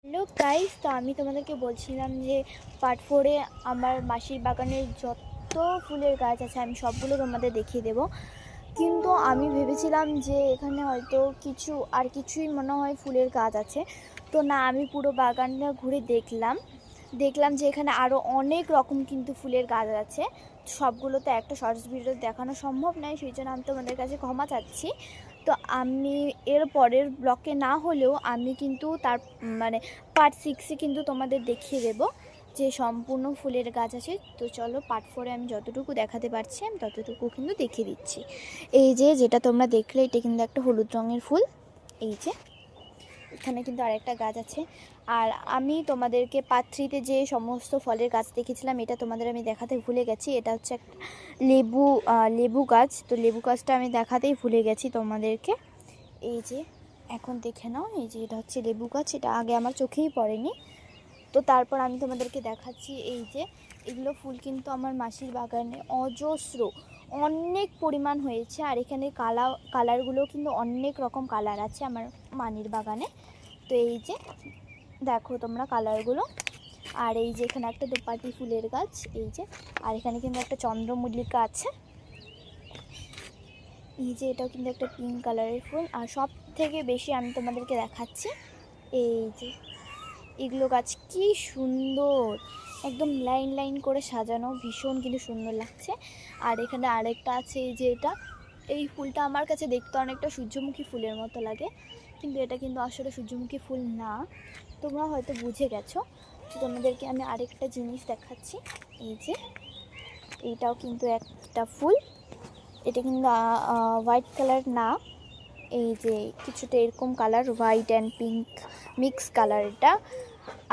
Hello guys, তো আমি তোমাদেরকে বলছিলাম যে পার্ট 4-এ আমার মাসির বাগানের যত ফুলের গাছ আছে আমি সবগুলো তোমাদের দেখিয়ে দেব। কিন্তু আমি ভেবেছিলাম যে এখানে হয়তো কিছুই মনে হয় ফুলের গাছ আছে। তো না, আমি পুরো বাগানটা ঘুরে দেখলাম যে এখানে আরও অনেক রকম কিন্তু ফুলের গাছ আছে। সবগুলো তো একটা শর্টস ভিডিও দেখানো সম্ভব নয়, সেই জন্য আমি তোমাদের কাছে ক্ষমা চাচ্ছি। তো আমি এর পরের ব্লকে না হলেও আমি কিন্তু তার মানে পার্ট 6-এ কিন্তু তোমাদের দেখিয়ে দেব যে সম্পূর্ণ ফুলের গাছ আছে। তো চলো, পার্ট 4-এ আমি যতটুকু দেখাতে পারছি আমি ততটুকু কিন্তু দেখিয়ে দিচ্ছি। এই যেটা তোমরা দেখলে, এটা কিন্তু একটা হলুদ রঙের ফুল। এই যে এখানে কিন্তু আরেকটা গাছ আছে। আর আমি তোমাদেরকে পার্ট 3-তে যে সমস্ত ফলের গাছ দেখেছিলাম এটা তোমাদের আমি দেখাতে ভুলে গেছি। এটা হচ্ছে একটা লেবু গাছ। তো লেবু গাছটা আমি দেখাতেই ভুলে গেছি তোমাদেরকে। এই যে এখন দেখে নাও, এই যে এটা হচ্ছে লেবু গাছ। এটা আগে আমার চোখেই পড়েনি। তো তারপর আমি তোমাদেরকে দেখাচ্ছি, এই যে এগুলো ফুল কিন্তু আমার মাসির বাগানে অজস্র অনেক পরিমাণ হয়েছে। আর এখানে কালারগুলো কিন্তু অনেক রকম কালার আছে আমার মানির বাগানে। তো এই যে দেখো তোমরা কালারগুলো। আর এই যে এখানে একটা দোপাটি ফুলের গাছ, এই যে। আর এখানে কিন্তু একটা চন্দ্রমল্লিকা আছে। এই যে এটাও কিন্তু একটা পিঙ্ক কালারের ফুল। আর সব থেকে বেশি আমি তোমাদেরকে দেখাচ্ছি, এই যে এগুলো গাছ কি সুন্দর, একদম লাইন লাইন করে সাজানো, ভীষণ কিন্তু সুন্দর লাগছে। আর এখানে আরেকটা আছে, এই যে এই ফুলটা আমার কাছে দেখতে অনেকটা সূর্যমুখী ফুলের মতো লাগে, কিন্তু এটা কিন্তু আসলে সূর্যমুখী ফুল না, তোমরা হয়তো বুঝে গেছো। তো তোমাদেরকে আমি আরেকটা জিনিস দেখাচ্ছি, এই যে এইটাও কিন্তু একটা ফুল। এটা কিন্তু হোয়াইট কালার না, এই যে কিছুটা এরকম colour, white and pink mix colour এটা।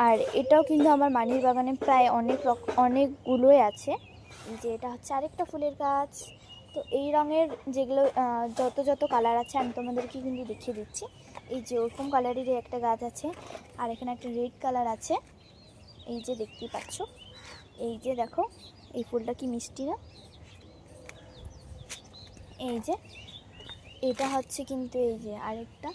আর এটাও কিন্তু আমার মানির বাগানে প্রায় অনেকগুলোই আছে। এই যে এটা হচ্ছে আরেকটা ফুলের গাছ। তো এই রঙের যেগুলো যত কালার আছে আমি তোমাদেরকে কিন্তু দেখিয়ে দিচ্ছি। এই যে ওরকম কালারেরই একটা গাছ আছে। আর এখানে একটা রেড কালার আছে, এই যে দেখতেই পাচ্ছ। এই যে দেখো এই ফুলটা কি মিষ্টি না। এই যে এটা হচ্ছে কিন্তু এই যে আরেকটা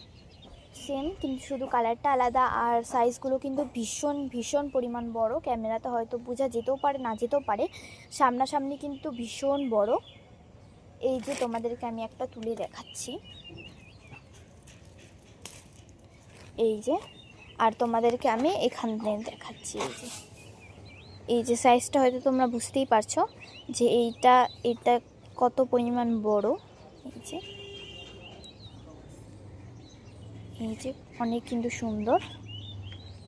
সেম, কিন্তু শুধু কালারটা আলাদা। আর সাইজগুলো কিন্তু ভীষণ ভীষণ পরিমাণ বড়। ক্যামেরাতে হয়তো বোঝা যেতেও পারে, না যেতেও পারে, সামনাসামনি কিন্তু ভীষণ বড়। এই যে তোমাদেরকে আমি একটা তুলে দেখাচ্ছি, এই যে। আর তোমাদেরকে আমি এখান থেকে দেখাচ্ছি, এই যে সাইজটা হয়তো তোমরা বুঝতেই পারছো যে এটা কত পরিমাণ বড়। এই যে অনেক কিন্তু সুন্দর।